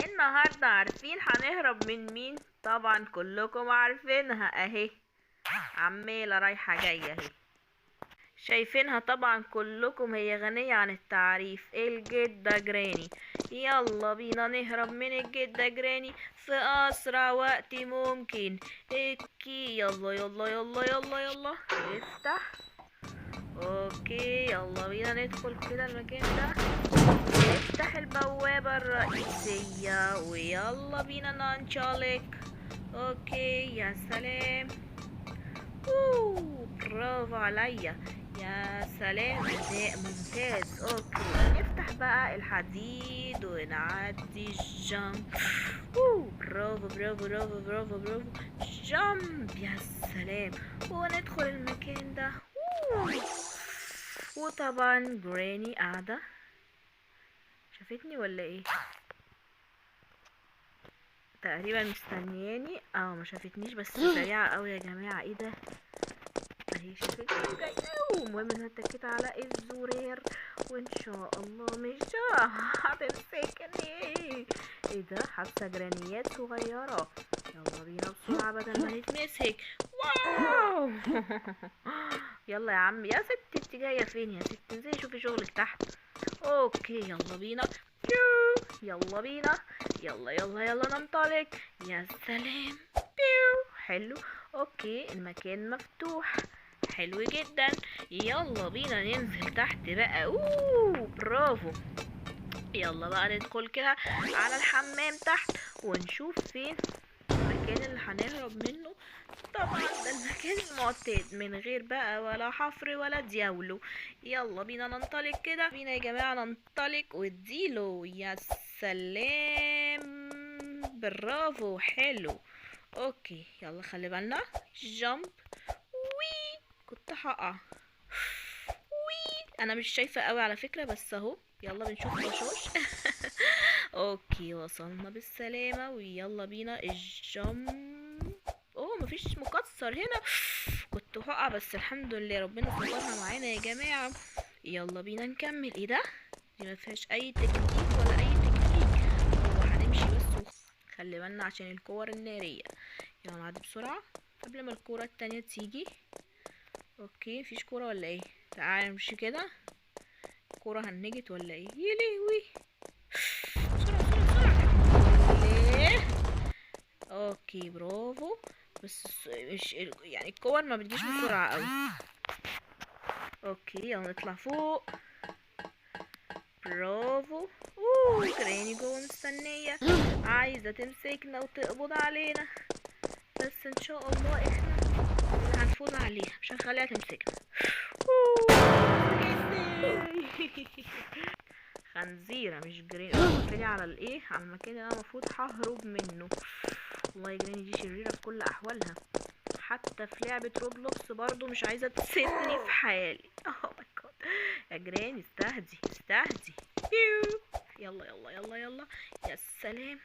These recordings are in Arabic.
النهاردة عارفين هنهرب من مين؟ طبعا كلكم عارفينها اهي، عمالة رايحة جاية اهي، شايفينها طبعا كلكم، هي غنية عن التعريف، الجدة جراني. يلا بينا نهرب من الجدة جراني في أسرع وقت ممكن. اكي يلا يلا يلا يلا يلا، افتح. اوكي يلا بينا ندخل كده المكان ده، نفتح البوابة الرئيسية ويلا بينا ننطلق. اوكي يا سلام، برافو عليا، يا سلام اداء ممتاز. اوكي نفتح بقى الحديد ونعدي الجامب. برافو برافو برافو برافو برافو، جامب يا سلام، وندخل المكان ده. أوه. وطبعا جراني قاعدة، شافتني ولا ايه؟ تقريبا مستنياني، ما شافتنيش بس سريعة قوي يا جماعة، ايه ده؟ اهي شافتني وجاية، المهم ان انا اتكيت على الزرار وان شاء الله مش هتمسكني. ايه ده؟ حادثة جرانيات صغيرة، يلا بينا بسرعة بدل ما نتمسك. واو يلا يا عم، يا ست انت جاية فين يا ست؟ انزلي شوفي شغلك تحت. اوكي يلا بينا، يلا بينا، يلا يلا يلا ننطلق. يا سلام، حلو. اوكي المكان مفتوح، حلو جدا. يلا بينا ننزل تحت بقى، برافو. يلا بقى ندخل كده على الحمام تحت ونشوف فين المكان اللي هنهرب منه. طبعا ده المكان المعتاد من غير بقى ولا حفر ولا دياولو. يلا بينا ننطلق كده، بينا يا جماعة ننطلق واديله. يا سلام، برافو حلو. اوكي يلا خلي بالنا، جامب. وي، كنت هقع. وي، انا مش شايفة قوي على فكرة، بس اهو يلا بنشوف وشوش اوكي وصلنا بالسلامة، ويلا بينا الجامب. اوه مفيش مكسر هنا، كنت هقع بس الحمد لله ربنا سترها معانا يا جماعة. يلا بينا نكمل. ايه ده؟ دي مفيهاش اي تكنيك ولا اي تكنيك، هو هنمشي بس خلي بالنا عشان الكور النارية. يلا نعدي بسرعة قبل ما الكورة التانية تيجي. اوكي مفيش كورة ولا ايه؟ تعالى نمشي كده، الكورة هنجت ولا ايه؟ يا لهوي، بسرعة بسرعة بسرعة. ليه؟ اوكي برافو، بس مش يعني الكور ما بتجيش بسرعة اوي. اوكي يلا نطلع فوق، برافو. جراني جوه مستنية، عايزة تمسكنا وتقبض علينا، بس ان شاء الله احنا اللي هنفوز عليها، مش هنخليها تمسكنا. خنزيرة مش جراني، قلتلي على الايه، على المكان اللي انا المفروض ههرب منه. والله جراني دي شريرة في كل احوالها، حتى في لعبة روبلوكس برضو مش عايزة تسيبني في حالي. اوه ماي جاد، يا جراني استهدي استهدي. يلا يلا يلا يلا، يا سلام،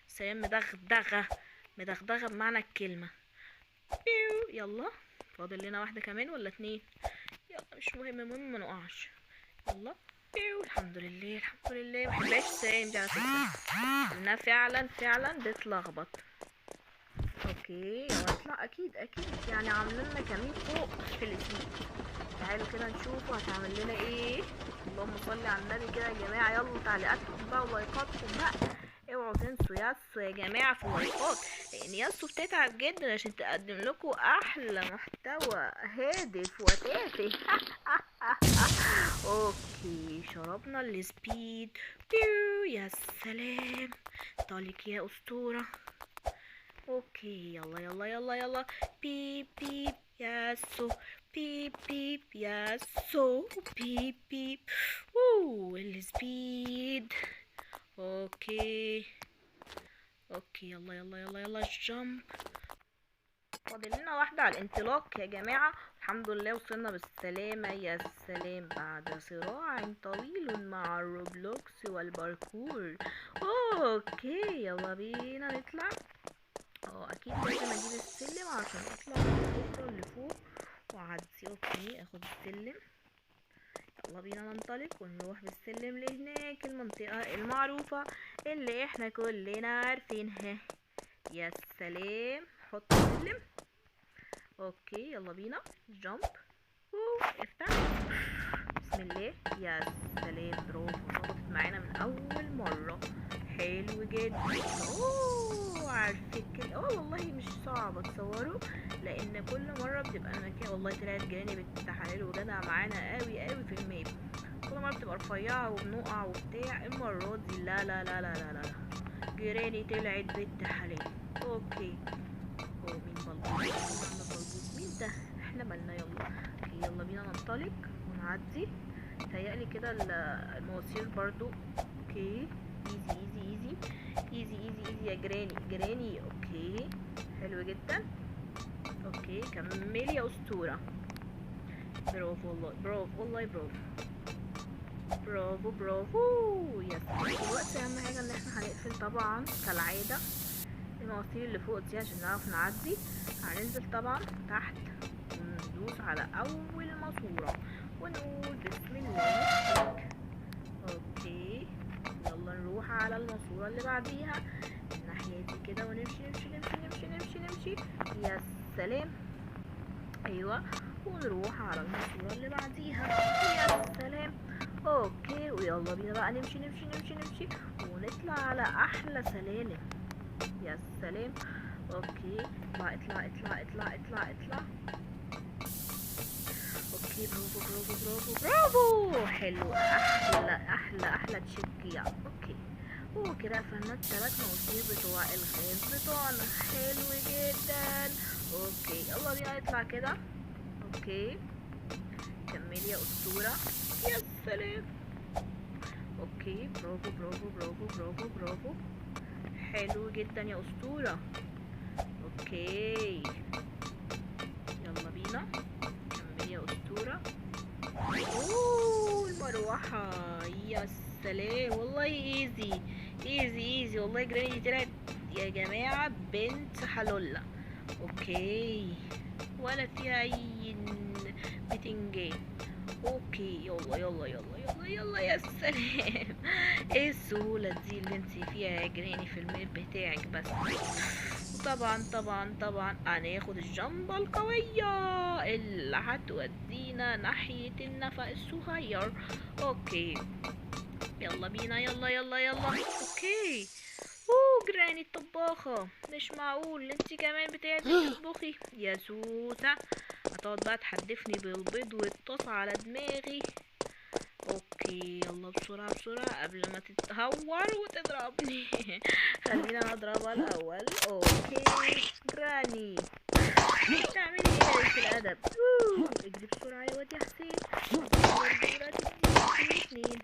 سلام مدغدغة، مدغدغة بمعنى الكلمة. يلا فاضل لنا واحدة كمان ولا اتنين؟ يلا مش مهم، المهم ما نقعش. يلا الحمد لله الحمد لله. محبهاش السلام دي على فكرة، لانها فعلا فعلا بتلخبط. اوكي يلا نطلع، اكيد اكيد يعني عاملين لنا كمين فوق في الاتنين. تعالوا كده نشوفوا هتعمل لنا ايه. اللهم صل على النبي كده يا جماعه، يلا تعليقاتكم بقى ولايكاتكم بقى، اوعوا تنسوا ياسو يا جماعه في اللايكات، لان ياسو بتتعب جدا عشان تقدم لكم احلى محتوى هادف وتافه. اوكي شربنا السبيد. يا سلام، طالك يا اسطوره. اوكي يلا يلا يلا يلا، بيب بيب ياسو، بيب بيب ياسو، بيب بيب. السبيد. اوكي اوكي يلا يلا يلا يلا جامب. فاضل لنا واحدة على الانطلاق يا جماعة، الحمد لله وصلنا بالسلامة. يا سلام، بعد صراع طويل مع الروبلوكس والباركور. اوكي يلا بينا نطلع. اكيد لازم اجيب السلم عشان اطلع الحته اللي فوق واعدي. اوكي اخد السلم، يلا بينا ننطلق ونروح بالسلم لهناك المنطقه المعروفه اللي احنا كلنا عارفينها. يا سلام، حط سلم. اوكي يلا بينا جامب. افتح. بسم الله. يا سلام، برافو، ظبطت معانا من اول مرة. حلو جدا. عارفك كده. والله مش صعب اتصوره، لان كل مرة بتبقى المكان. والله طلعت جيراني بنت حلال وجدع معانا قوي قوي في الماب. كل مرة بتبقى رفيعة وبنقع وبتاع، المرة دي لا لا لا لا لا لا، جيراني طلعت بنت حلال. اوكي. مين بلبوس؟ مين ده؟ احنا مالنا. يلا اوكي، يلا بينا ننطلق ونعدي. تهيألي كده المواسير برضو. اوكي، ايزي ايزي ايزي ايزي ايزي ايزي يا جراني. اوكي حلو جدا. اوكي كملي يا اسطورة. برافو والله، برافو والله، برافو برافو برافو. يس. دلوقتي اهم حاجة ان احنا هنقفل طبعا كالعادة المواسير اللي فوق دي عشان نعرف نعدي. هننزل طبعا تحت وندوس على اول ماسورة ونقول بسم الله. اوكي يلا نروح على الماسورة اللي بعديها الناحية دي كده، ونمشي نمشي نمشي نمشي نمشي نمشي. يا سلام. ايوه، ونروح على الماسورة اللي بعديها. يا سلام. اوكي ويلا بينا بقى نمشي نمشي نمشي نمشي ونطلع على احلى سلالم. يا سلام. اوكي اطلع اطلع اطلع اطلع اطلع اطلع. اوكي برافو برافو برافو برافو. حلو، احلى احلى احلى تشجيع. اوكي وكده قفلنا التلات مواسير بتوع الغاز بتوعنا. حلو جدا. اوكي يلا بينا نطلع كده. اوكي كملي يا اسطورة. يا سلام. اوكي برافو برافو برافو برافو برافو. حلو جدا يا اسطورة. اوكي يلا بينا. كملي يا اسطورة. المروحة. يا سلام والله، ايزي ايزي ايزي والله. جراني دي طلعت يا جماعة بنت حلولة. اوكي ولا فيها اي بتنجان. اوكي يلا يلا يلا يلا يلا. يا سلام. ايه السهولة دي اللي انت فيها يا جراني في الميب بتاعك بس. وطبعا طبعا طبعا هناخد الجنبة القوية اللي هتودينا ناحية النفق الصغير. اوكي يلا بينا يلا يلا يلا. اوكي جراني الطباخة، مش معقول انتي كمان بتعرفي تطبخي يا سوسة. هتقعد بقى تحدفني بالبيض والطاسة على دماغي. اوكي يلا بسرعة بسرعة قبل ما تتهور وتضربني. خلينا نضربها الاول. اوكي جراني بتعملي ايه في الادب؟ اجري بسرعة يا واد يا حسين. اتنين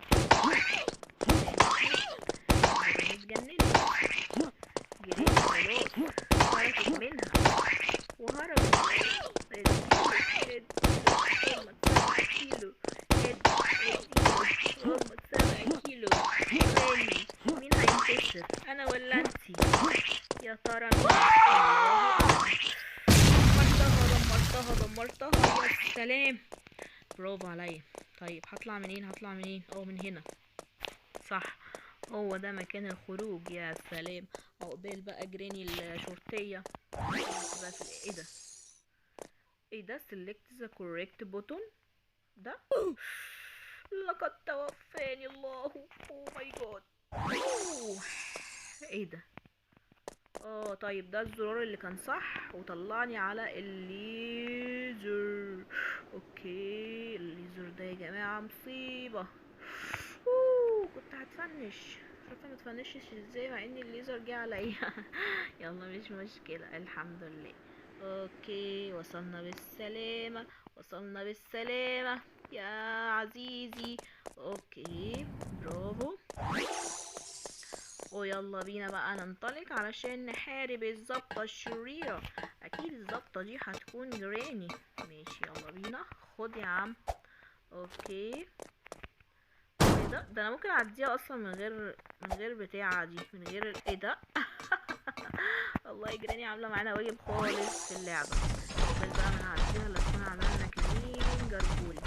اتجننت. جريت خلاص، خرجت منها وهربت. امك 7 كيلو. امك 7 كيلو. غالي، مين هينتصر انا ولا انتي؟ يا ترى مين؟ دمرتها دمرتها. يا سلام برافو عليا. طيب هطلع منين؟ هطلع منين؟ من هنا صح، هو ده مكان الخروج. يا سلام. عقبال بقى جراني الشرطية. بقى في ايه ده؟ ايه ده؟ select the correct button ده. لقد توفاني الله. او ماي جاد. ايه ده؟ طيب ده الزرار اللي كان صح وطلعني على الليزر. اوكي الليزر ده يا جماعة مصيبة. كنت هتفنش. شوفت ما تفنشش ازاي مع ان الليزر جه عليا. يلا مش مشكلة، الحمد لله. اوكي وصلنا بالسلامة، وصلنا بالسلامة يا عزيزي. اوكي برافو. ويلا بينا بقى ننطلق علشان نحارب الظبطة الشريرة. اكيد الظبطة دي هتكون جراني. ماشي يلا بينا. خد يا عم. اوكي ده انا ممكن اعديها اصلا من غير بتاعة دي، من غير ايه ده. والله جراني عاملة معانا واجب خالص في اللعبة. بس بقى ما نعديها الا تكون عملنا كمين جرجولي.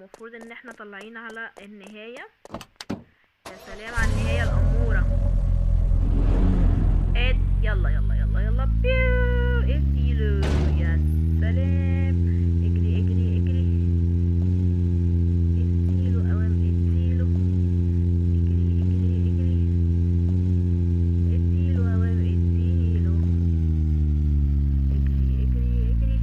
ومفروض ان احنا طالعين على النهاية. يا سلام على النهاية الأمورة. يلا يلا يلا يلا بيو، اديله. يا سلام، اجري اجري اجري، اديله اوام، اديله، اجري اجري اجري، اديله اوام، اديله، اجري اجري اجري،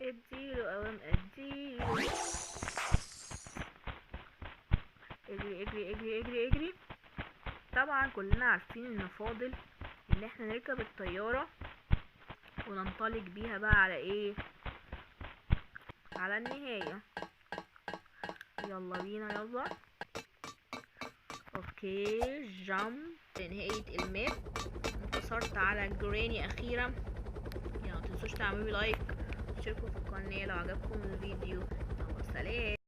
اديله اوام، اديله، اجري اجري اجري اجري اجري. طبعا كلنا عارفين ان فاضل ان احنا نركب الطيارة وننطلق بيها بقى على ايه، على النهاية. يلا بينا يلا. اوكي، جامب لنهاية الماب. انتصرت على جراني اخيرا. يلا متنسوش تعملوا لايك وتشتركوا في القناة لو عجبكم الفيديو. يلا سلام.